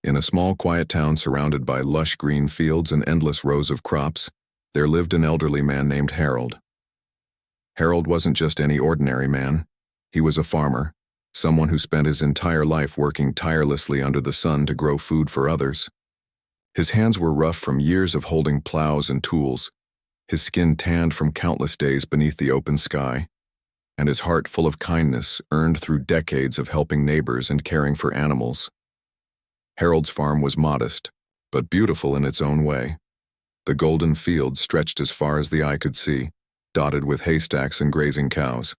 In a small, quiet town surrounded by lush green fields and endless rows of crops, there lived an elderly man named Harold. Harold wasn't just any ordinary man. He was a farmer, someone who spent his entire life working tirelessly under the sun to grow food for others. His hands were rough from years of holding plows and tools, his skin tanned from countless days beneath the open sky, and his heart full of kindness earned through decades of helping neighbors and caring for animals. Harold's farm was modest, but beautiful in its own way. The golden fields stretched as far as the eye could see, dotted with haystacks and grazing cows.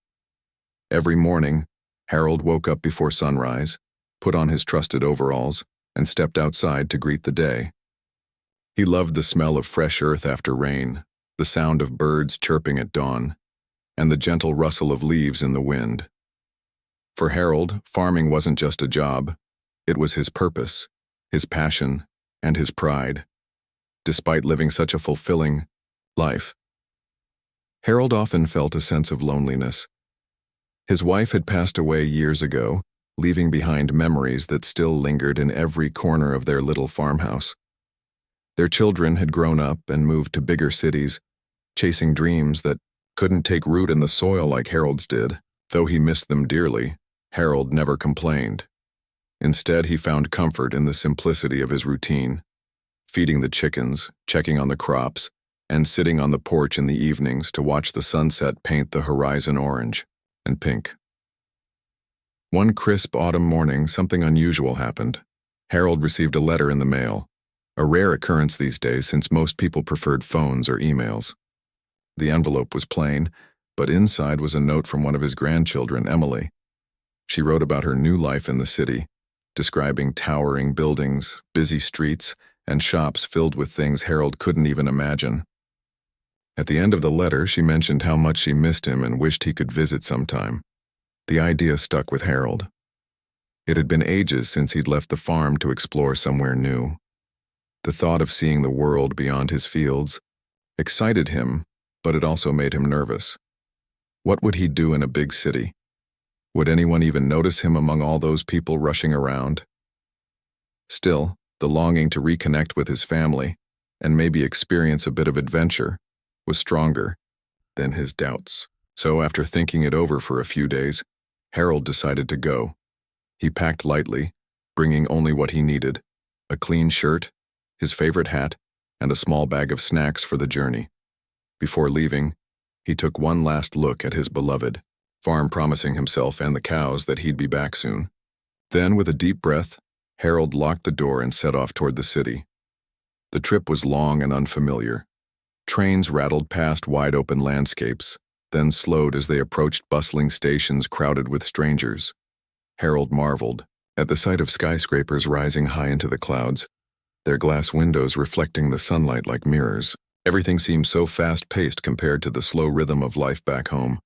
Every morning, Harold woke up before sunrise, put on his trusted overalls, and stepped outside to greet the day. He loved the smell of fresh earth after rain, the sound of birds chirping at dawn, and the gentle rustle of leaves in the wind. For Harold, farming wasn't just a job. It was his purpose, his passion, and his pride. Despite living such a fulfilling life, Harold often felt a sense of loneliness. His wife had passed away years ago, leaving behind memories that still lingered in every corner of their little farmhouse. Their children had grown up and moved to bigger cities, chasing dreams that couldn't take root in the soil like Harold's did. Though he missed them dearly, Harold never complained. Instead, he found comfort in the simplicity of his routine, feeding the chickens, checking on the crops, and sitting on the porch in the evenings to watch the sunset paint the horizon orange and pink. One crisp autumn morning, something unusual happened. Harold received a letter in the mail, a rare occurrence these days since most people preferred phones or emails. The envelope was plain, but inside was a note from one of his grandchildren, Emily. She wrote about her new life in the city, describing towering buildings, busy streets, and shops filled with things Harold couldn't even imagine. At the end of the letter, she mentioned how much she missed him and wished he could visit sometime. The idea stuck with Harold. It had been ages since he'd left the farm to explore somewhere new. The thought of seeing the world beyond his fields excited him, but it also made him nervous. What would he do in a big city? Would anyone even notice him among all those people rushing around? Still, the longing to reconnect with his family, and maybe experience a bit of adventure, was stronger than his doubts. So after thinking it over for a few days, Harold decided to go. He packed lightly, bringing only what he needed: a clean shirt, his favorite hat, and a small bag of snacks for the journey. Before leaving, he took one last look at his beloved farm, promising himself and the cows that he'd be back soon. Then, with a deep breath, Harold locked the door and set off toward the city. The trip was long and unfamiliar. Trains rattled past wide-open landscapes, then slowed as they approached bustling stations crowded with strangers. Harold marveled at the sight of skyscrapers rising high into the clouds, their glass windows reflecting the sunlight like mirrors. Everything seemed so fast-paced compared to the slow rhythm of life back home.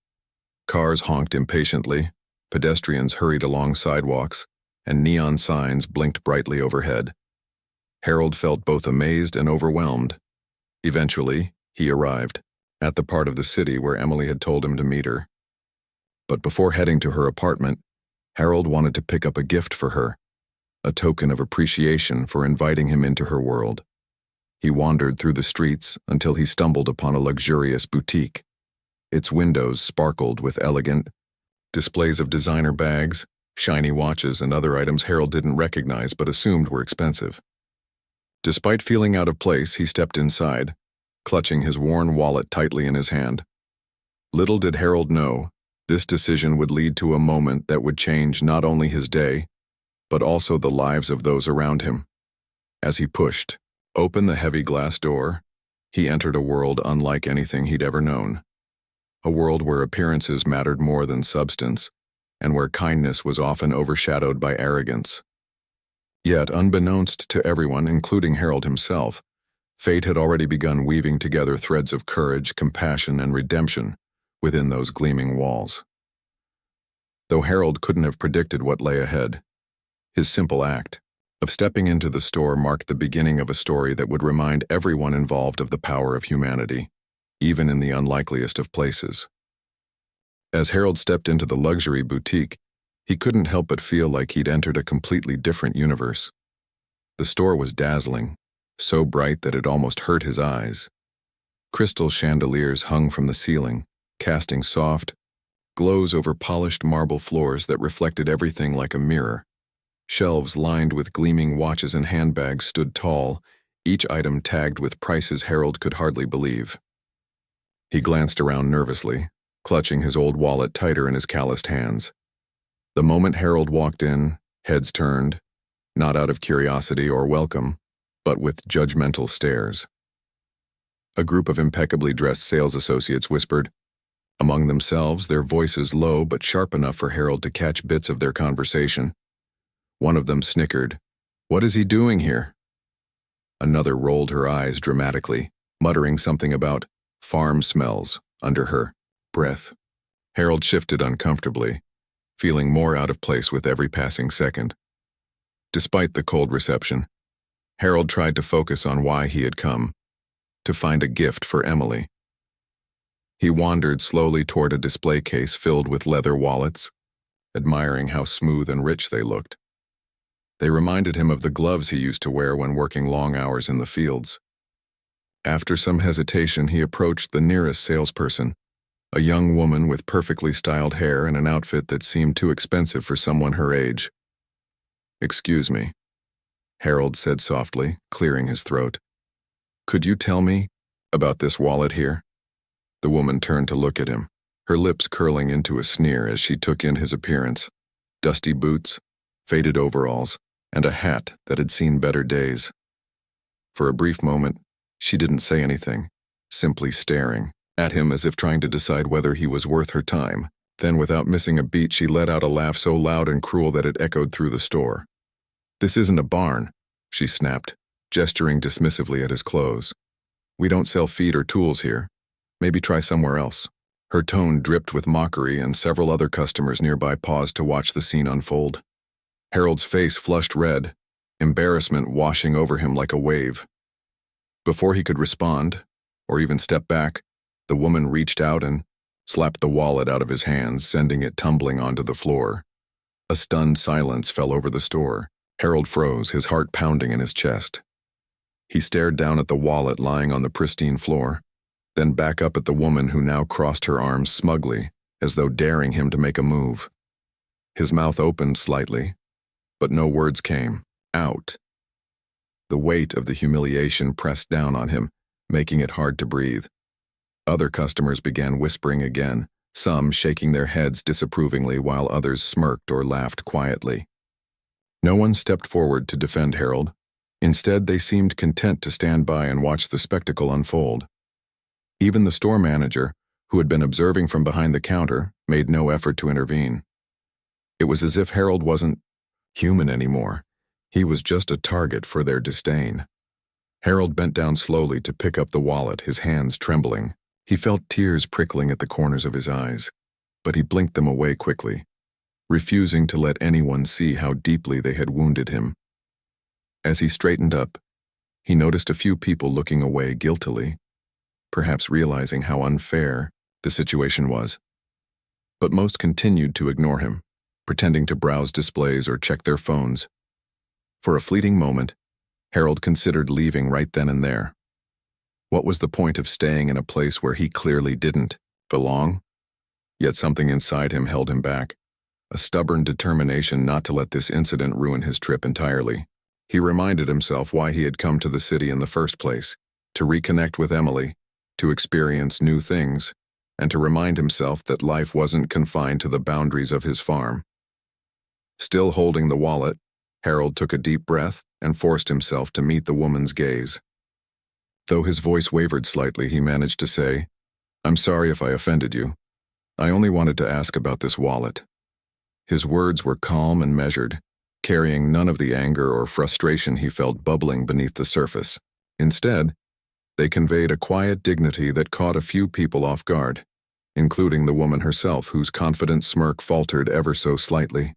Cars honked impatiently, pedestrians hurried along sidewalks, and neon signs blinked brightly overhead. Harold felt both amazed and overwhelmed. Eventually, he arrived at the part of the city where Emily had told him to meet her. But before heading to her apartment, Harold wanted to pick up a gift for her, a token of appreciation for inviting him into her world. He wandered through the streets until he stumbled upon a luxurious boutique. Its windows sparkled with elegant displays of designer bags, shiny watches, and other items Harold didn't recognize but assumed were expensive. Despite feeling out of place, he stepped inside, clutching his worn wallet tightly in his hand. Little did Harold know, this decision would lead to a moment that would change not only his day, but also the lives of those around him. As he pushed open the heavy glass door, he entered a world unlike anything he'd ever known. A world where appearances mattered more than substance, and where kindness was often overshadowed by arrogance. Yet, unbeknownst to everyone, including Harold himself, fate had already begun weaving together threads of courage, compassion, and redemption within those gleaming walls. Though Harold couldn't have predicted what lay ahead, his simple act of stepping into the store marked the beginning of a story that would remind everyone involved of the power of humanity, even in the unlikeliest of places. As Harold stepped into the luxury boutique, he couldn't help but feel like he'd entered a completely different universe. The store was dazzling, so bright that it almost hurt his eyes. Crystal chandeliers hung from the ceiling, casting soft glows over polished marble floors that reflected everything like a mirror. Shelves lined with gleaming watches and handbags stood tall, each item tagged with prices Harold could hardly believe. He glanced around nervously, clutching his old wallet tighter in his calloused hands. The moment Harold walked in, heads turned, not out of curiosity or welcome, but with judgmental stares. A group of impeccably dressed sales associates whispered, among themselves, their voices low but sharp enough for Harold to catch bits of their conversation. One of them snickered, "What is he doing here?" Another rolled her eyes dramatically, muttering something about farm smells under her breath. Harold shifted uncomfortably, feeling more out of place with every passing second. Despite the cold reception, Harold tried to focus on why he had come, to find a gift for Emily. He wandered slowly toward a display case filled with leather wallets, admiring how smooth and rich they looked. They reminded him of the gloves he used to wear when working long hours in the fields. After some hesitation, he approached the nearest salesperson, a young woman with perfectly styled hair and an outfit that seemed too expensive for someone her age. "Excuse me," Harold said softly, clearing his throat. "Could you tell me about this wallet here?" The woman turned to look at him, her lips curling into a sneer as she took in his appearance. Dusty boots, faded overalls, and a hat that had seen better days. For a brief moment, she didn't say anything, simply staring at him as if trying to decide whether he was worth her time. Then, without missing a beat, she let out a laugh so loud and cruel that it echoed through the store. "This isn't a barn," she snapped, gesturing dismissively at his clothes. "We don't sell feed or tools here. Maybe try somewhere else." Her tone dripped with mockery, and several other customers nearby paused to watch the scene unfold. Harold's face flushed red, embarrassment washing over him like a wave. Before he could respond, or even step back, the woman reached out and slapped the wallet out of his hands, sending it tumbling onto the floor. A stunned silence fell over the store. Harold froze, his heart pounding in his chest. He stared down at the wallet lying on the pristine floor, then back up at the woman who now crossed her arms smugly, as though daring him to make a move. His mouth opened slightly, but no words came out. The weight of the humiliation pressed down on him, making it hard to breathe. Other customers began whispering again, some shaking their heads disapprovingly while others smirked or laughed quietly. No one stepped forward to defend Harold. Instead, they seemed content to stand by and watch the spectacle unfold. Even the store manager, who had been observing from behind the counter, made no effort to intervene. It was as if Harold wasn't human anymore. He was just a target for their disdain. Harold bent down slowly to pick up the wallet, his hands trembling. He felt tears prickling at the corners of his eyes, but he blinked them away quickly, refusing to let anyone see how deeply they had wounded him. As he straightened up, he noticed a few people looking away guiltily, perhaps realizing how unfair the situation was. But most continued to ignore him, pretending to browse displays or check their phones. For a fleeting moment, Harold considered leaving right then and there. What was the point of staying in a place where he clearly didn't belong? Yet something inside him held him back, a stubborn determination not to let this incident ruin his trip entirely. He reminded himself why he had come to the city in the first place, to reconnect with Emily, to experience new things, and to remind himself that life wasn't confined to the boundaries of his farm. Still holding the wallet, Harold took a deep breath and forced himself to meet the woman's gaze. Though his voice wavered slightly, he managed to say, "I'm sorry if I offended you. I only wanted to ask about this wallet." His words were calm and measured, carrying none of the anger or frustration he felt bubbling beneath the surface. Instead, they conveyed a quiet dignity that caught a few people off guard, including the woman herself, whose confident smirk faltered ever so slightly.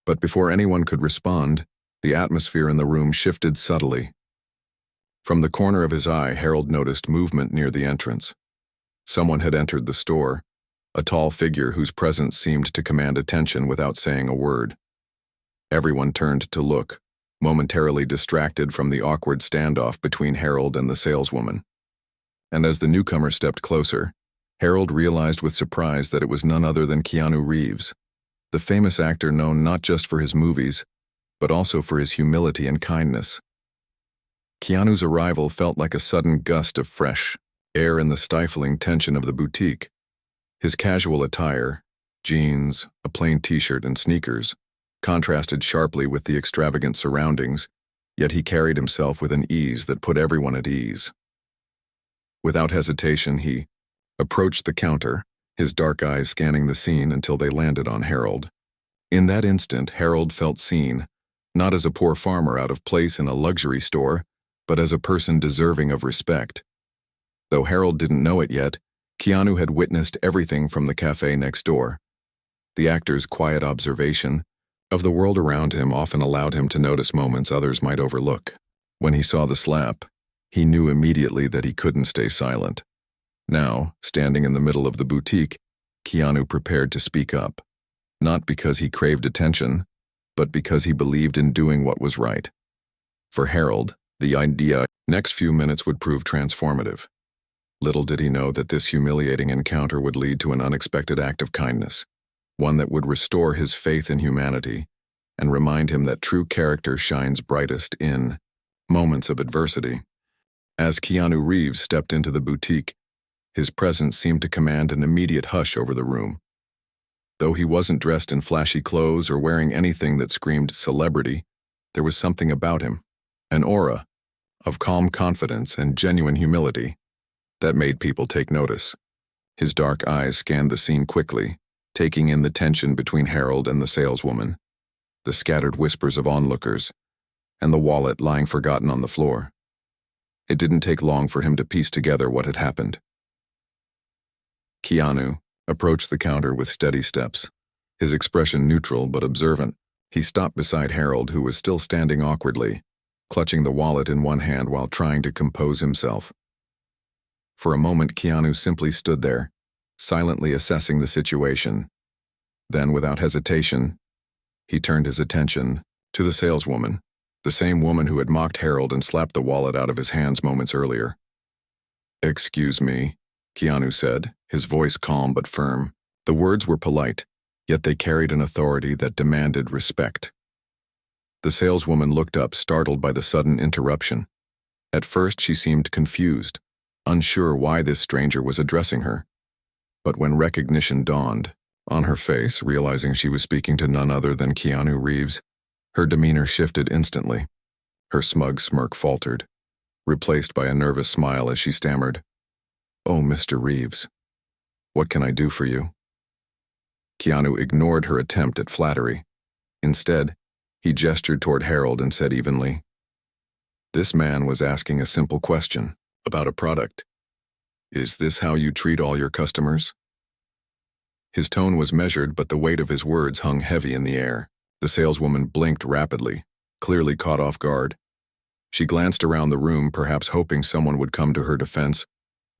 But before anyone could respond, the atmosphere in the room shifted subtly. From the corner of his eye, Harold noticed movement near the entrance. Someone had entered the store, a tall figure whose presence seemed to command attention without saying a word. Everyone turned to look, momentarily distracted from the awkward standoff between Harold and the saleswoman. And as the newcomer stepped closer, Harold realized with surprise that it was none other than Keanu Reeves, the famous actor known not just for his movies, but also for his humility and kindness. Keanu's arrival felt like a sudden gust of fresh air in the stifling tension of the boutique. His casual attire, jeans, a plain t-shirt and sneakers, contrasted sharply with the extravagant surroundings, yet he carried himself with an ease that put everyone at ease. Without hesitation, he approached the counter, his dark eyes scanning the scene until they landed on Harold. In that instant, Harold felt seen, not as a poor farmer out of place in a luxury store, but as a person deserving of respect. Though Harold didn't know it yet, Keanu had witnessed everything from the cafe next door. The actor's quiet observation of the world around him often allowed him to notice moments others might overlook. When he saw the slap, he knew immediately that he couldn't stay silent. Now, standing in the middle of the boutique, Keanu prepared to speak up, not because he craved attention, but because he believed in doing what was right. For Harold, the next few minutes would prove transformative. Little did he know that this humiliating encounter would lead to an unexpected act of kindness, one that would restore his faith in humanity and remind him that true character shines brightest in moments of adversity. As Keanu Reeves stepped into the boutique, his presence seemed to command an immediate hush over the room. Though he wasn't dressed in flashy clothes or wearing anything that screamed celebrity, there was something about him, an aura of calm confidence and genuine humility that made people take notice. His dark eyes scanned the scene quickly, taking in the tension between Harold and the saleswoman, the scattered whispers of onlookers, and the wallet lying forgotten on the floor. It didn't take long for him to piece together what had happened. Keanu approached the counter with steady steps, his expression neutral but observant. He stopped beside Harold, who was still standing awkwardly, clutching the wallet in one hand while trying to compose himself. For a moment, Keanu simply stood there, silently assessing the situation. Then, without hesitation, he turned his attention to the saleswoman, the same woman who had mocked Harold and slapped the wallet out of his hands moments earlier. "Excuse me," Keanu said, his voice calm but firm. The words were polite, yet they carried an authority that demanded respect. The saleswoman looked up, startled by the sudden interruption. At first, she seemed confused, unsure why this stranger was addressing her. But when recognition dawned on her face, realizing she was speaking to none other than Keanu Reeves, her demeanor shifted instantly. Her smug smirk faltered, replaced by a nervous smile as she stammered, "Oh, Mr. Reeves, what can I do for you?" Keanu ignored her attempt at flattery. Instead, he gestured toward Harold and said evenly, "This man was asking a simple question about a product. Is this how you treat all your customers?" His tone was measured, but the weight of his words hung heavy in the air. The saleswoman blinked rapidly, clearly caught off guard. She glanced around the room, perhaps hoping someone would come to her defense,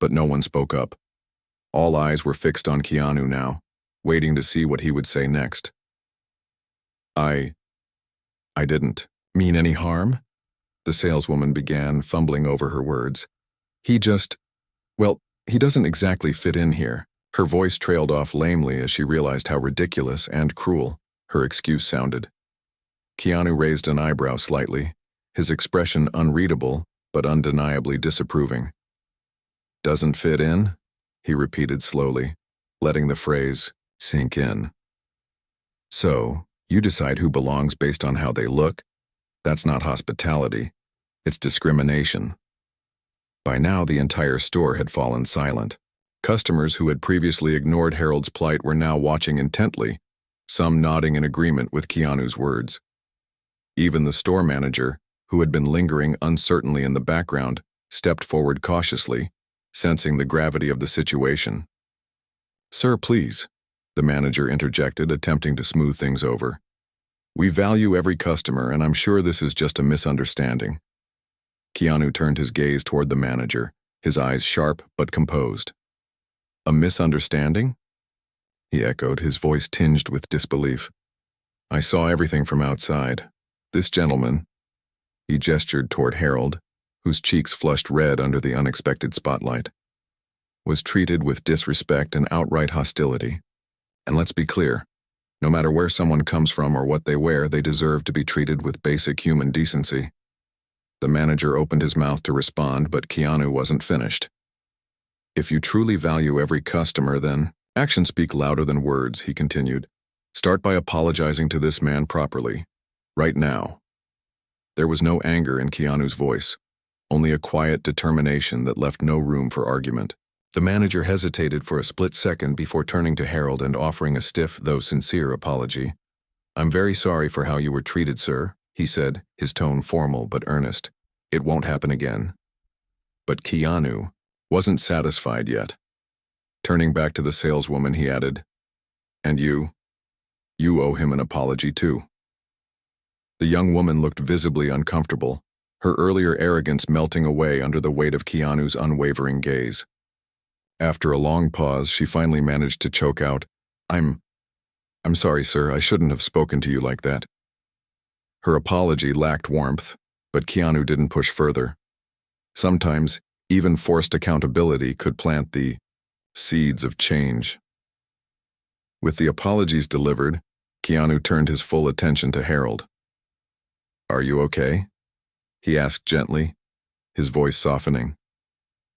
but no one spoke up. All eyes were fixed on Keanu now, waiting to see what he would say next. I didn't mean any harm," the saleswoman began, fumbling over her words. He doesn't exactly fit in here." Her voice trailed off lamely as she realized how ridiculous and cruel her excuse sounded. Keanu raised an eyebrow slightly, his expression unreadable but undeniably disapproving. "Doesn't fit in?" he repeated slowly, letting the phrase sink in. "So, you decide who belongs based on how they look? That's not hospitality. It's discrimination." By now, the entire store had fallen silent. Customers who had previously ignored Harold's plight were now watching intently, some nodding in agreement with Keanu's words. Even the store manager, who had been lingering uncertainly in the background, stepped forward cautiously, sensing the gravity of the situation. "Sir, please," the manager interjected, attempting to smooth things over. "We value every customer, and I'm sure this is just a misunderstanding." Keanu turned his gaze toward the manager, his eyes sharp but composed. "A misunderstanding?" he echoed, his voice tinged with disbelief. "I saw everything from outside. This gentleman, He gestured toward Harold, whose cheeks flushed red under the unexpected spotlight. Was treated with disrespect and outright hostility. And let's be clear, no matter where someone comes from or what they wear, they deserve to be treated with basic human decency. The manager opened his mouth to respond, but Keanu wasn't finished. If you truly value every customer, then actions speak louder than words, he continued. Start by apologizing to this man properly. Right now. There was no anger in Keanu's voice, only a quiet determination that left no room for argument. The manager hesitated for a split second before turning to Harold and offering a stiff, though sincere, apology. I'm very sorry for how you were treated, sir, he said, his tone formal but earnest. It won't happen again. But Keanu wasn't satisfied yet. Turning back to the saleswoman, he added, And you owe him an apology too. The young woman looked visibly uncomfortable, her earlier arrogance melting away under the weight of Keanu's unwavering gaze. After a long pause, she finally managed to choke out, I'm sorry, sir, I shouldn't have spoken to you like that. Her apology lacked warmth, but Keanu didn't push further. Sometimes, even forced accountability could plant the seeds of change. With the apologies delivered, Keanu turned his full attention to Harold. Are you okay? He asked gently, his voice softening.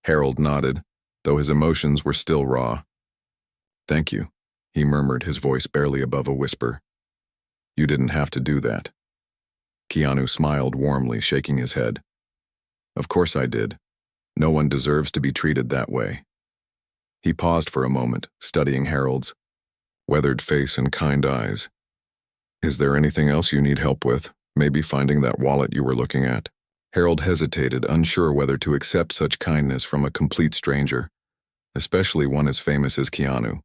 Harold nodded, though his emotions were still raw. Thank you, he murmured, his voice barely above a whisper. You didn't have to do that. Keanu smiled warmly, shaking his head. Of course I did. No one deserves to be treated that way. He paused for a moment, studying Harold's weathered face and kind eyes. Is there anything else you need help with? Maybe finding that wallet you were looking at? Harold hesitated, unsure whether to accept such kindness from a complete stranger, especially one as famous as Keanu.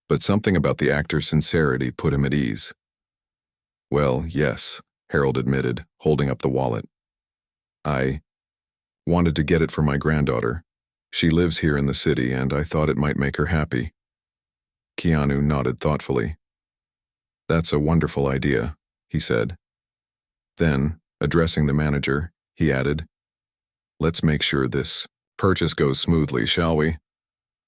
But something about the actor's sincerity put him at ease. Well, yes, Harold admitted, holding up the wallet. I wanted to get it for my granddaughter. She lives here in the city, and I thought it might make her happy. Keanu nodded thoughtfully. That's a wonderful idea, he said. Then, addressing the manager, he added, Let's make sure this purchase goes smoothly, shall we?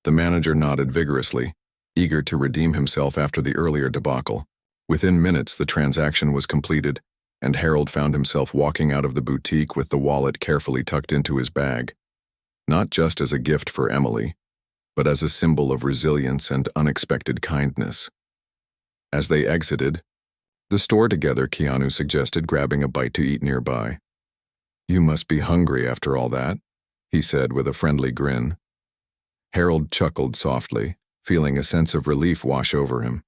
The manager nodded vigorously, eager to redeem himself after the earlier debacle. Within minutes, the transaction was completed, and Harold found himself walking out of the boutique with the wallet carefully tucked into his bag. Not just as a gift for Emily, but as a symbol of resilience and unexpected kindness. As they exited the store together, Keanu suggested grabbing a bite to eat nearby. You must be hungry after all that, he said with a friendly grin. Harold chuckled softly, feeling a sense of relief wash over him.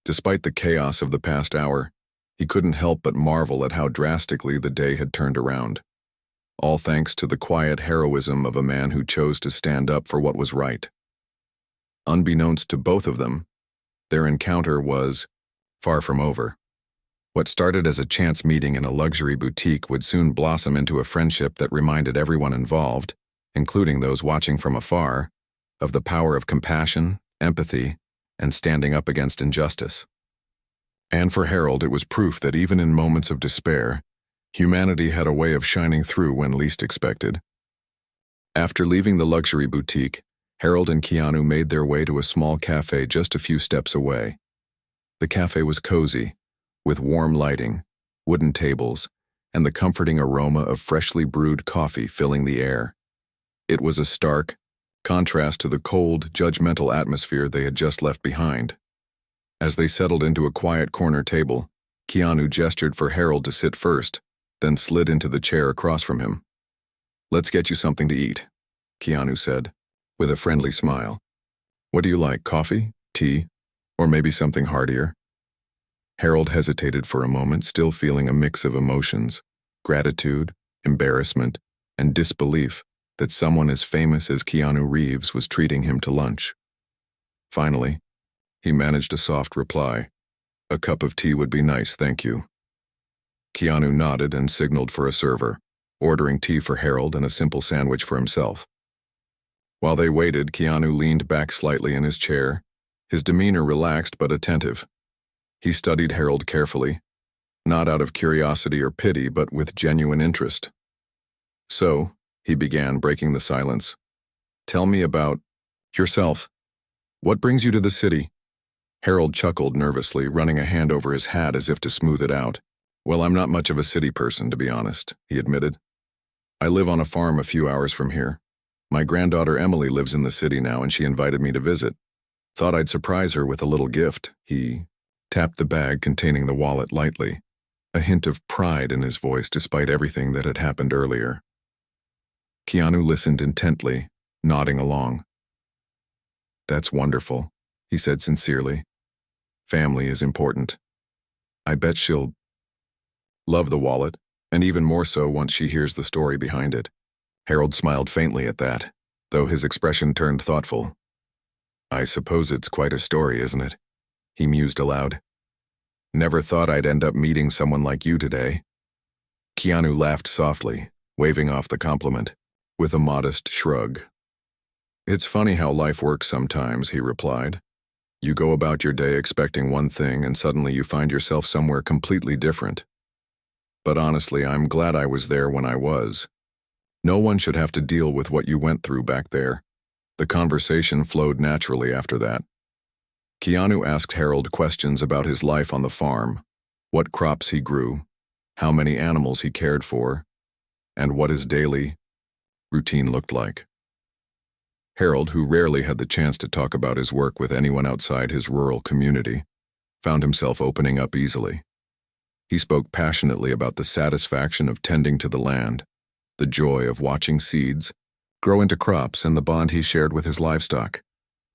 Despite the chaos of the past hour, he couldn't help but marvel at how drastically the day had turned around. All thanks to the quiet heroism of a man who chose to stand up for what was right. Unbeknownst to both of them, their encounter was far from over. What started as a chance meeting in a luxury boutique would soon blossom into a friendship that reminded everyone involved, including those watching from afar, of the power of compassion, empathy, and standing up against injustice. And for Harold, it was proof that even in moments of despair, humanity had a way of shining through when least expected. After leaving the luxury boutique, Harold and Keanu made their way to a small cafe just a few steps away. The cafe was cozy, with warm lighting, wooden tables, and the comforting aroma of freshly brewed coffee filling the air. It was a stark contrast to the cold, judgmental atmosphere they had just left behind. As they settled into a quiet corner table, Keanu gestured for Harold to sit first, then slid into the chair across from him. Let's get you something to eat, Keanu said, with a friendly smile. What do you like, coffee, tea, or maybe something heartier? Harold hesitated for a moment, still feeling a mix of emotions, gratitude, embarrassment, and disbelief that someone as famous as Keanu Reeves was treating him to lunch. Finally, he managed a soft reply. A cup of tea would be nice, thank you. Keanu nodded and signaled for a server, ordering tea for Harold and a simple sandwich for himself. While they waited, Keanu leaned back slightly in his chair, his demeanor relaxed but attentive. He studied Harold carefully, not out of curiosity or pity, but with genuine interest. "So," he began, breaking the silence, "tell me about yourself. What brings you to the city?" Harold chuckled nervously, running a hand over his hat as if to smooth it out. "Well, I'm not much of a city person, to be honest," he admitted. "I live on a farm a few hours from here. My granddaughter Emily lives in the city now, and she invited me to visit. Thought I'd surprise her with a little gift." He tapped the bag containing the wallet lightly, a hint of pride in his voice despite everything that had happened earlier. Keanu listened intently, nodding along. "That's wonderful," he said sincerely. "Family is important. I bet she'll love the wallet, and even more so once she hears the story behind it." Harold smiled faintly at that, though his expression turned thoughtful. "I suppose it's quite a story, isn't it?" he mused aloud. "Never thought I'd end up meeting someone like you today." Keanu laughed softly, waving off the compliment, with a modest shrug. "It's funny how life works sometimes," he replied. "You go about your day expecting one thing, and suddenly you find yourself somewhere completely different. But honestly, I'm glad I was there when I was. No one should have to deal with what you went through back there." The conversation flowed naturally after that. Keanu asked Harold questions about his life on the farm, what crops he grew, how many animals he cared for, and what his daily routine looked like. Harold, who rarely had the chance to talk about his work with anyone outside his rural community, found himself opening up easily. He spoke passionately about the satisfaction of tending to the land, the joy of watching seeds grow into crops, and the bond he shared with his livestock.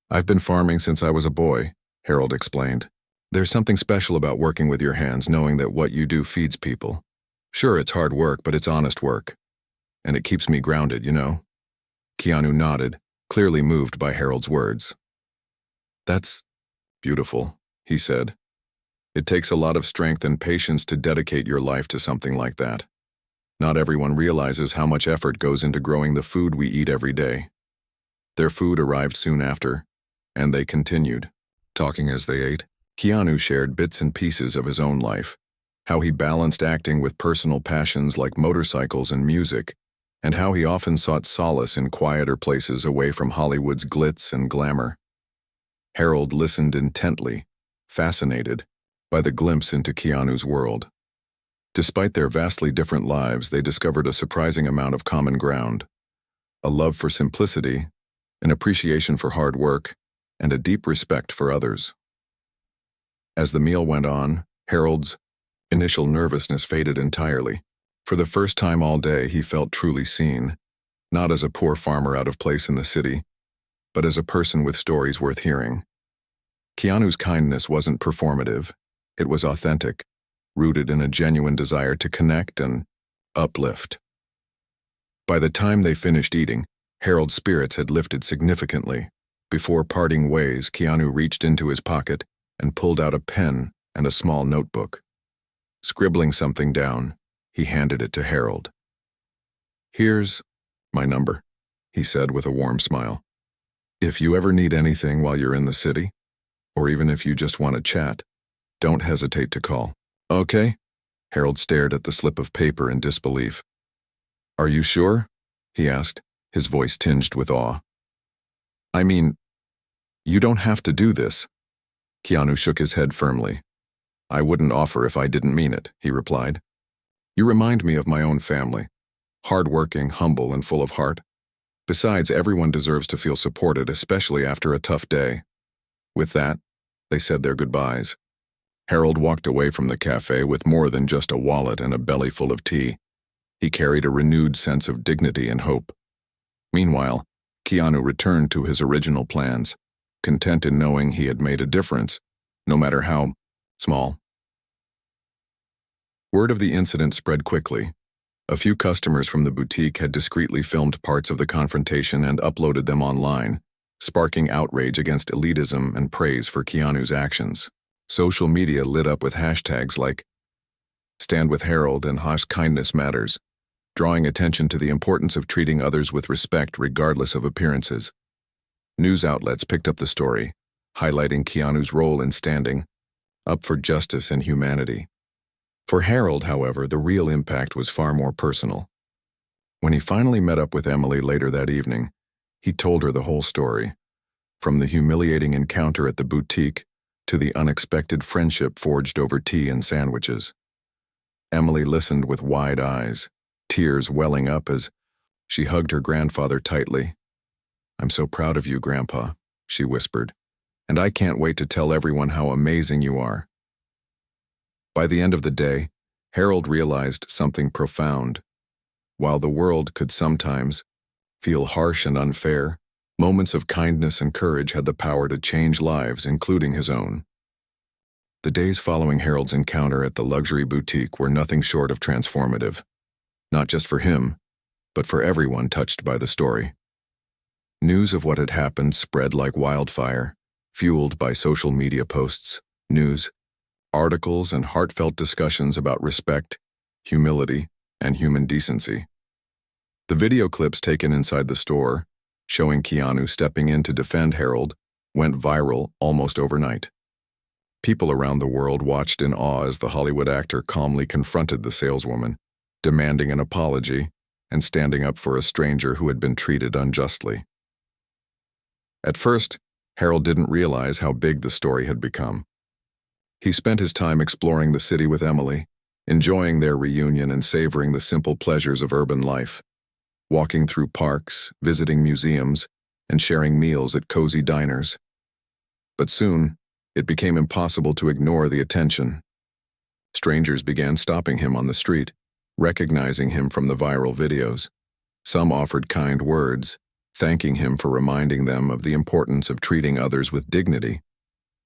"I've been farming since I was a boy," Harold explained. "There's something special about working with your hands, knowing that what you do feeds people. Sure, it's hard work, but it's honest work. And it keeps me grounded, you know." Keanu nodded, clearly moved by Harold's words. "That's beautiful," he said. "It takes a lot of strength and patience to dedicate your life to something like that. Not everyone realizes how much effort goes into growing the food we eat every day." Their food arrived soon after, and they continued, talking as they ate. Keanu shared bits and pieces of his own life, how he balanced acting with personal passions like motorcycles and music, and how he often sought solace in quieter places away from Hollywood's glitz and glamour. Harold listened intently, fascinated by the glimpse into Keanu's world. Despite their vastly different lives, they discovered a surprising amount of common ground: a love for simplicity, an appreciation for hard work, and a deep respect for others. As the meal went on, Harold's initial nervousness faded entirely. For the first time all day, he felt truly seen, not as a poor farmer out of place in the city, but as a person with stories worth hearing. Keanu's kindness wasn't performative, it was authentic, rooted in a genuine desire to connect and uplift. By the time they finished eating, Harold's spirits had lifted significantly. Before parting ways, Keanu reached into his pocket and pulled out a pen and a small notebook. Scribbling something down, he handed it to Harold. "Here's my number," he said with a warm smile. "If you ever need anything while you're in the city, or even if you just want to chat, don't hesitate to call." "Okay?" Harold stared at the slip of paper in disbelief. "Are you sure?" he asked, his voice tinged with awe. "I mean, you don't have to do this." Keanu shook his head firmly. "I wouldn't offer if I didn't mean it," he replied. "You remind me of my own family. Hard-working, humble, and full of heart. Besides, everyone deserves to feel supported, especially after a tough day." With that, they said their goodbyes. Harold walked away from the cafe with more than just a wallet and a belly full of tea. He carried a renewed sense of dignity and hope. Meanwhile, Keanu returned to his original plans, content in knowing he had made a difference, no matter how small. Word of the incident spread quickly. A few customers from the boutique had discreetly filmed parts of the confrontation and uploaded them online, sparking outrage against elitism and praise for Keanu's actions. Social media lit up with hashtags like "Stand with Harold" and "Kindness Matters," drawing attention to the importance of treating others with respect regardless of appearances. News outlets picked up the story, highlighting Keanu's role in standing up for justice and humanity. For Harold, however, the real impact was far more personal. When he finally met up with Emily later that evening, he told her the whole story, from the humiliating encounter at the boutique to the unexpected friendship forged over tea and sandwiches. Emily listened with wide eyes, tears welling up as she hugged her grandfather tightly. "I'm so proud of you, Grandpa," she whispered, "and I can't wait to tell everyone how amazing you are." By the end of the day, Harold realized something profound. While the world could sometimes feel harsh and unfair, moments of kindness and courage had the power to change lives, including his own. The days following Harold's encounter at the luxury boutique were nothing short of transformative, not just for him, but for everyone touched by the story. News of what had happened spread like wildfire, fueled by social media posts, news, articles, and heartfelt discussions about respect, humility, and human decency. The video clips taken inside the store, showing Keanu stepping in to defend Harold, went viral almost overnight. People around the world watched in awe as the Hollywood actor calmly confronted the saleswoman, demanding an apology and standing up for a stranger who had been treated unjustly. At first, Harold didn't realize how big the story had become. He spent his time exploring the city with Emily, enjoying their reunion and savoring the simple pleasures of urban life, walking through parks, visiting museums, and sharing meals at cozy diners. But soon, it became impossible to ignore the attention. Strangers began stopping him on the street, recognizing him from the viral videos. Some offered kind words, thanking him for reminding them of the importance of treating others with dignity.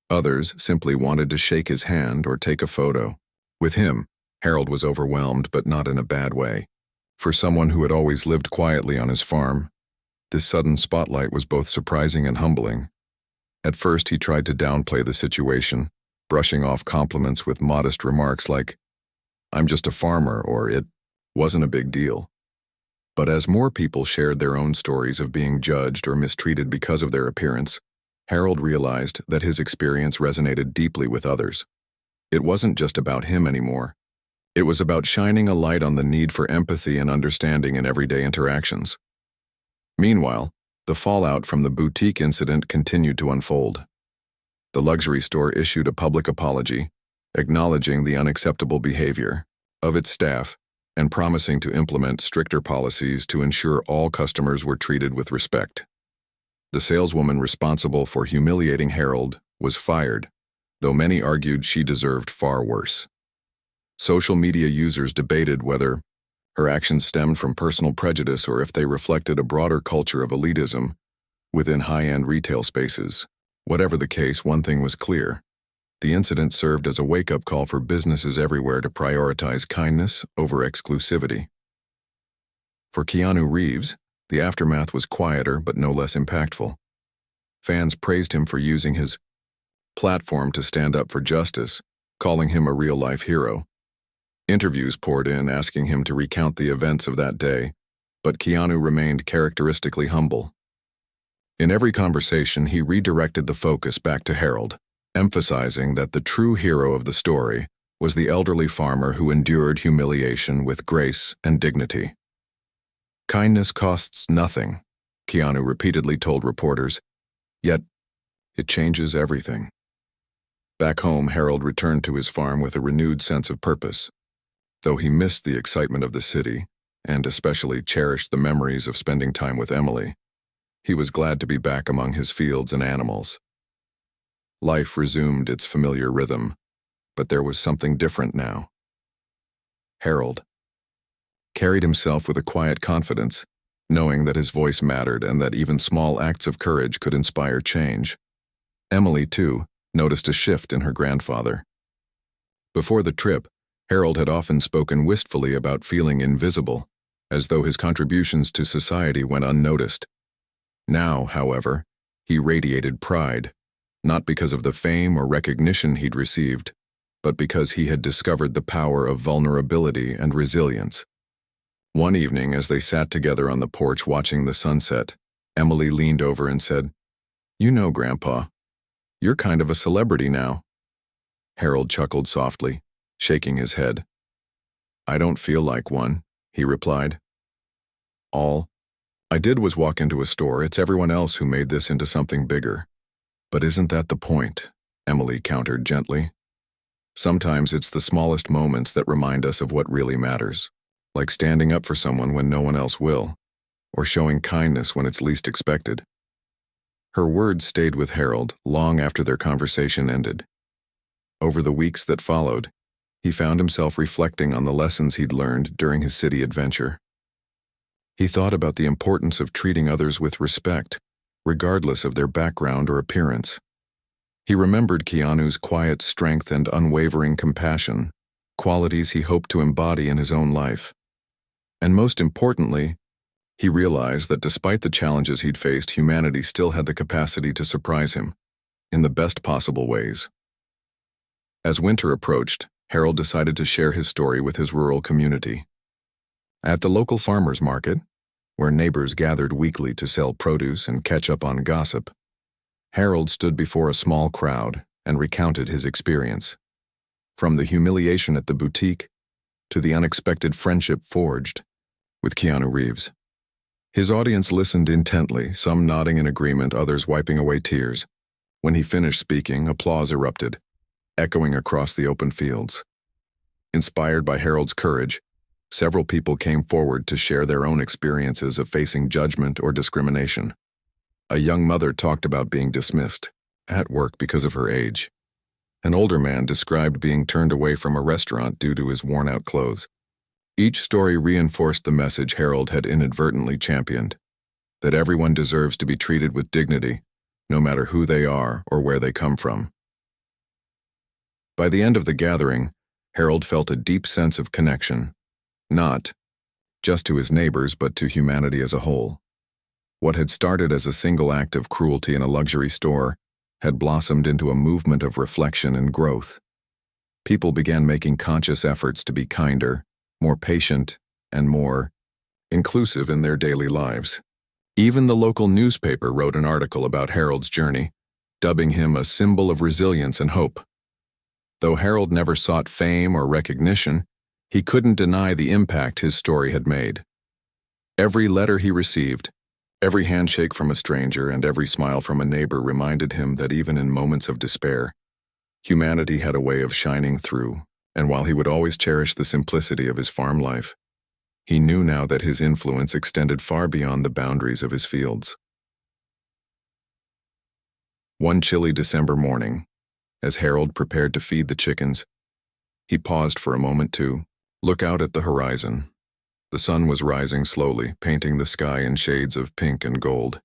Others simply wanted to shake his hand or take a photo. With him, Harold was overwhelmed, but not in a bad way. For someone who had always lived quietly on his farm, this sudden spotlight was both surprising and humbling. At first, he tried to downplay the situation, brushing off compliments with modest remarks like, "I'm just a farmer," or "It wasn't a big deal." But as more people shared their own stories of being judged or mistreated because of their appearance, Harold realized that his experience resonated deeply with others. It wasn't just about him anymore. It was about shining a light on the need for empathy and understanding in everyday interactions. Meanwhile, the fallout from the boutique incident continued to unfold. The luxury store issued a public apology, acknowledging the unacceptable behavior of its staff and promising to implement stricter policies to ensure all customers were treated with respect. The saleswoman responsible for humiliating Harold was fired, though many argued she deserved far worse. Social media users debated whether her actions stemmed from personal prejudice or if they reflected a broader culture of elitism within high-end retail spaces. Whatever the case, one thing was clear. The incident served as a wake-up call for businesses everywhere to prioritize kindness over exclusivity. For Keanu Reeves, the aftermath was quieter but no less impactful. Fans praised him for using his platform to stand up for justice, calling him a real-life hero. Interviews poured in asking him to recount the events of that day, but Keanu remained characteristically humble. In every conversation, he redirected the focus back to Harold, emphasizing that the true hero of the story was the elderly farmer who endured humiliation with grace and dignity. "Kindness costs nothing," Keanu repeatedly told reporters, "yet it changes everything." Back home, Harold returned to his farm with a renewed sense of purpose. Though he missed the excitement of the city, and especially cherished the memories of spending time with Emily, he was glad to be back among his fields and animals. Life resumed its familiar rhythm, but there was something different now. Harold carried himself with a quiet confidence, knowing that his voice mattered and that even small acts of courage could inspire change. Emily, too, noticed a shift in her grandfather. Before the trip, Harold had often spoken wistfully about feeling invisible, as though his contributions to society went unnoticed. Now, however, he radiated pride, not because of the fame or recognition he'd received, but because he had discovered the power of vulnerability and resilience. One evening, as they sat together on the porch watching the sunset, Emily leaned over and said, "You know, Grandpa, you're kind of a celebrity now." Harold chuckled softly, shaking his head. "I don't feel like one," he replied. "All I did was walk into a store. It's everyone else who made this into something bigger." "But isn't that the point?" Emily countered gently. "Sometimes it's the smallest moments that remind us of what really matters, like standing up for someone when no one else will, or showing kindness when it's least expected." Her words stayed with Harold long after their conversation ended. Over the weeks that followed, he found himself reflecting on the lessons he'd learned during his city adventure. He thought about the importance of treating others with respect, regardless of their background or appearance. He remembered Keanu's quiet strength and unwavering compassion, qualities he hoped to embody in his own life. And most importantly, he realized that despite the challenges he'd faced, humanity still had the capacity to surprise him, in the best possible ways. As winter approached, Harold decided to share his story with his rural community. At the local farmers' market, where neighbors gathered weekly to sell produce and catch up on gossip, Harold stood before a small crowd and recounted his experience. From the humiliation at the boutique to the unexpected friendship forged with Keanu Reeves. His audience listened intently, some nodding in agreement, others wiping away tears. When he finished speaking, applause erupted, echoing across the open fields. Inspired by Harold's courage, several people came forward to share their own experiences of facing judgment or discrimination. A young mother talked about being dismissed at work because of her age. An older man described being turned away from a restaurant due to his worn-out clothes. Each story reinforced the message Harold had inadvertently championed, that everyone deserves to be treated with dignity, no matter who they are or where they come from. By the end of the gathering, Harold felt a deep sense of connection, not just to his neighbors but to humanity as a whole. What had started as a single act of cruelty in a luxury store had blossomed into a movement of reflection and growth. People began making conscious efforts to be kinder, more patient, and more inclusive in their daily lives. Even the local newspaper wrote an article about Harold's journey, dubbing him a symbol of resilience and hope. Though Harold never sought fame or recognition, he couldn't deny the impact his story had made. Every letter he received, every handshake from a stranger, and every smile from a neighbor reminded him that even in moments of despair, humanity had a way of shining through. And while he would always cherish the simplicity of his farm life, he knew now that his influence extended far beyond the boundaries of his fields. One chilly December morning, as Harold prepared to feed the chickens, he paused for a moment to look out at the horizon. The sun was rising slowly, painting the sky in shades of pink and gold.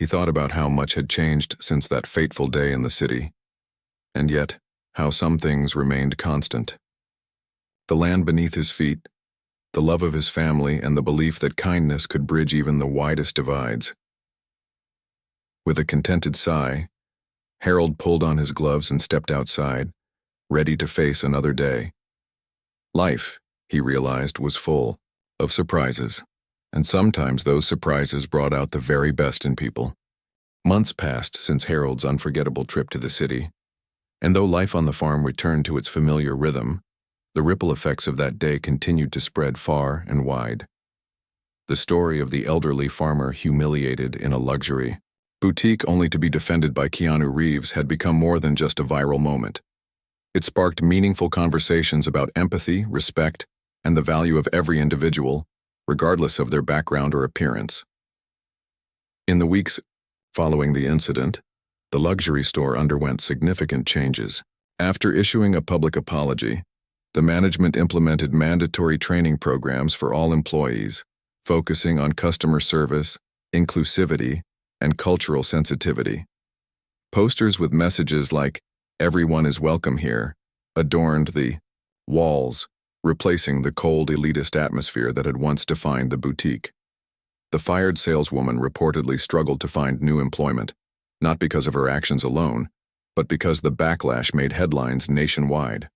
He thought about how much had changed since that fateful day in the city, and yet, how some things remained constant. The land beneath his feet, the love of his family, and the belief that kindness could bridge even the widest divides. With a contented sigh, Harold pulled on his gloves and stepped outside, ready to face another day. Life, he realized, was full of surprises, and sometimes those surprises brought out the very best in people. Months passed since Harold's unforgettable trip to the city, and though life on the farm returned to its familiar rhythm, the ripple effects of that day continued to spread far and wide. The story of the elderly farmer humiliated in a luxury boutique only to be defended by Keanu Reeves had become more than just a viral moment. It sparked meaningful conversations about empathy, respect, and the value of every individual, regardless of their background or appearance. In the weeks following the incident, the luxury store underwent significant changes. After issuing a public apology, the management implemented mandatory training programs for all employees, focusing on customer service, inclusivity, and cultural sensitivity. Posters with messages like, "Everyone is welcome here," adorned the walls, replacing the cold, elitist atmosphere that had once defined the boutique. The fired saleswoman reportedly struggled to find new employment, not because of her actions alone, but because the backlash made headlines nationwide.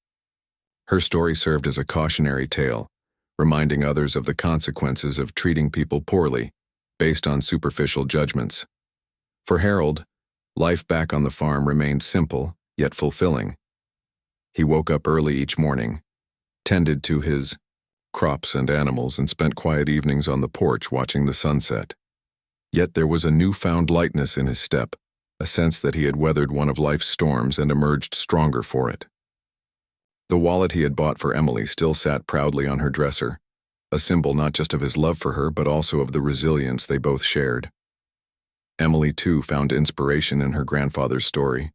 Her story served as a cautionary tale, reminding others of the consequences of treating people poorly, based on superficial judgments. For Harold, life back on the farm remained simple, yet fulfilling. He woke up early each morning, tended to his crops and animals, and spent quiet evenings on the porch watching the sunset. Yet there was a newfound lightness in his step, a sense that he had weathered one of life's storms and emerged stronger for it. The wallet he had bought for Emily still sat proudly on her dresser, a symbol not just of his love for her but also of the resilience they both shared. Emily, too, found inspiration in her grandfather's story.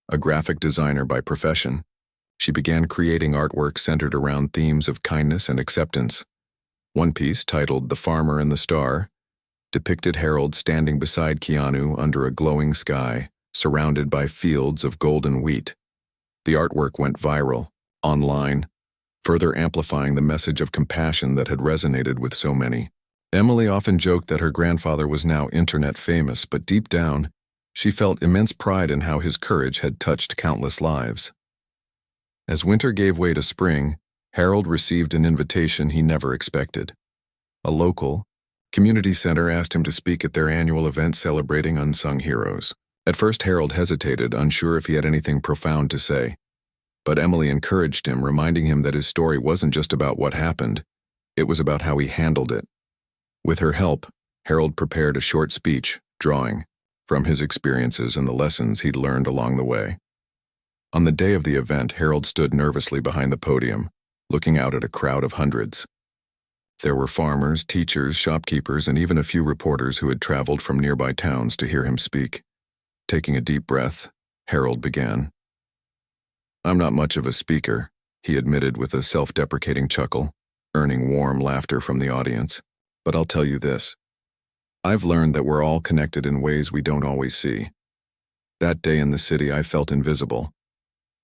A graphic designer by profession, she began creating artwork centered around themes of kindness and acceptance. One piece, titled "The Farmer and the Star," depicted Harold standing beside Keanu under a glowing sky, surrounded by fields of golden wheat. The artwork went viral, online, further amplifying the message of compassion that had resonated with so many. Emily often joked that her grandfather was now internet famous, but deep down, she felt immense pride in how his courage had touched countless lives. As winter gave way to spring, Harold received an invitation he never expected. A local community center asked him to speak at their annual event celebrating unsung heroes. At first, Harold hesitated, unsure if he had anything profound to say. But Emily encouraged him, reminding him that his story wasn't just about what happened, it was about how he handled it. With her help, Harold prepared a short speech, drawing from his experiences and the lessons he'd learned along the way. On the day of the event, Harold stood nervously behind the podium, looking out at a crowd of hundreds. There were farmers, teachers, shopkeepers, and even a few reporters who had traveled from nearby towns to hear him speak. Taking a deep breath, Harold began. "I'm not much of a speaker," he admitted with a self-deprecating chuckle, earning warm laughter from the audience. "But I'll tell you this. I've learned that we're all connected in ways we don't always see. That day in the city, I felt invisible.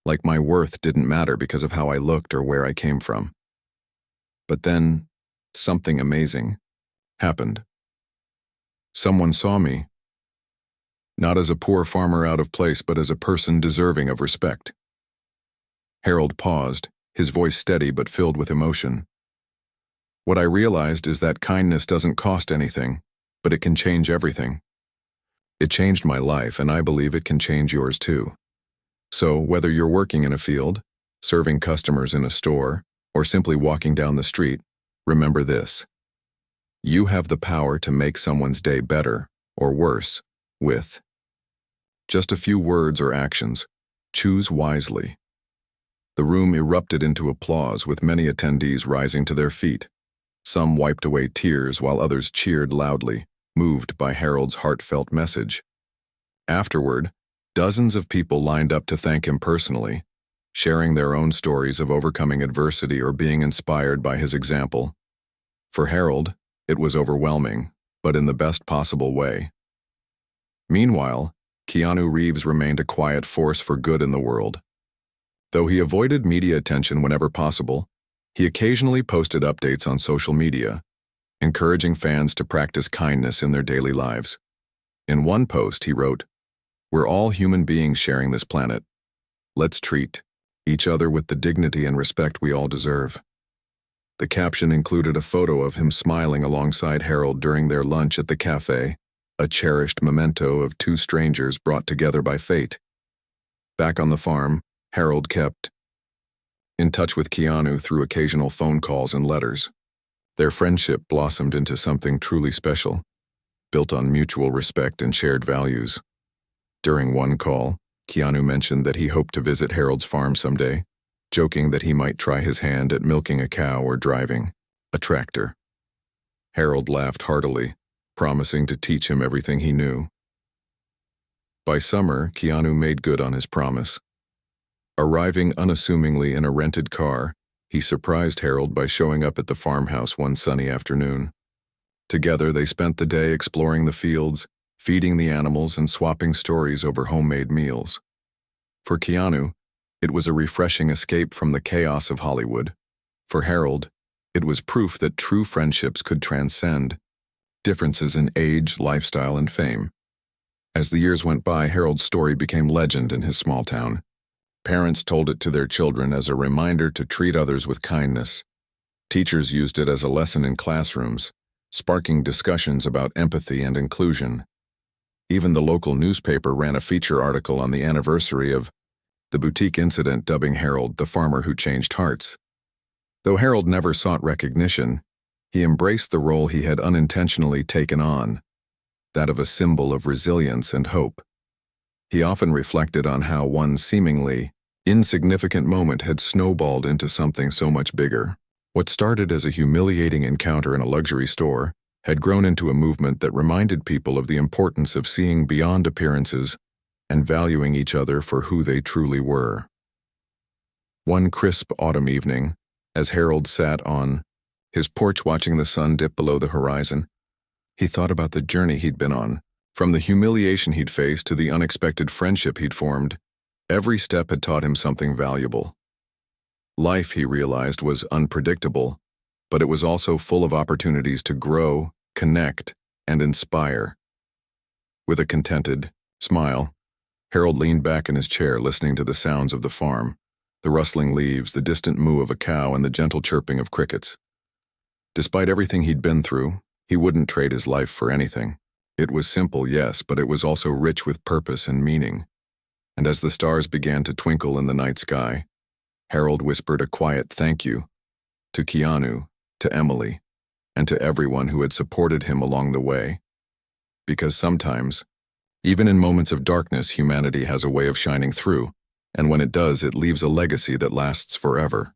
Like my worth didn't matter because of how I looked or where I came from. But then, something amazing happened. Someone saw me, not as a poor farmer out of place, but as a person deserving of respect." Harold paused, his voice steady but filled with emotion. "What I realized is that kindness doesn't cost anything, but it can change everything. It changed my life, and I believe it can change yours too. So, whether you're working in a field, serving customers in a store, or simply walking down the street, remember this. You have the power to make someone's day better, or worse, with just a few words or actions. Choose wisely." The room erupted into applause, with many attendees rising to their feet. Some wiped away tears while others cheered loudly, moved by Harold's heartfelt message. Afterward, dozens of people lined up to thank him personally, sharing their own stories of overcoming adversity or being inspired by his example. For Harold, it was overwhelming, but in the best possible way. Meanwhile, Keanu Reeves remained a quiet force for good in the world. Though he avoided media attention whenever possible, he occasionally posted updates on social media, encouraging fans to practice kindness in their daily lives. In one post, he wrote, "We're all human beings sharing this planet. Let's treat each other with the dignity and respect we all deserve." The caption included a photo of him smiling alongside Harold during their lunch at the cafe, a cherished memento of two strangers brought together by fate. Back on the farm, Harold kept in touch with Keanu through occasional phone calls and letters. Their friendship blossomed into something truly special, built on mutual respect and shared values. During one call, Keanu mentioned that he hoped to visit Harold's farm someday, joking that he might try his hand at milking a cow or driving a tractor. Harold laughed heartily, promising to teach him everything he knew. By summer, Keanu made good on his promise. Arriving unassumingly in a rented car, he surprised Harold by showing up at the farmhouse one sunny afternoon. Together, they spent the day exploring the fields, feeding the animals, and swapping stories over homemade meals. For Keanu, it was a refreshing escape from the chaos of Hollywood. For Harold, it was proof that true friendships could transcend differences in age, lifestyle, and fame. As the years went by, Harold's story became legend in his small town. Parents told it to their children as a reminder to treat others with kindness. Teachers used it as a lesson in classrooms, sparking discussions about empathy and inclusion. Even the local newspaper ran a feature article on the anniversary of the boutique incident, dubbing Harold the farmer who changed hearts. Though Harold never sought recognition, he embraced the role he had unintentionally taken on, that of a symbol of resilience and hope. He often reflected on how one seemingly insignificant moment had snowballed into something so much bigger. What started as a humiliating encounter in a luxury store had grown into a movement that reminded people of the importance of seeing beyond appearances and valuing each other for who they truly were. One crisp autumn evening, as Harold sat on his porch watching the sun dip below the horizon, he thought about the journey he'd been on. From the humiliation he'd faced to the unexpected friendship he'd formed, every step had taught him something valuable. Life, he realized, was unpredictable, but it was also full of opportunities to grow, connect, and inspire. With a contented smile, Harold leaned back in his chair listening to the sounds of the farm, the rustling leaves, the distant moo of a cow, and the gentle chirping of crickets. Despite everything he'd been through, he wouldn't trade his life for anything. It was simple, yes, but it was also rich with purpose and meaning. And as the stars began to twinkle in the night sky, Harold whispered a quiet thank you to Keanu, to Emily, and to everyone who had supported him along the way. Because sometimes, even in moments of darkness, humanity has a way of shining through, and when it does, it leaves a legacy that lasts forever.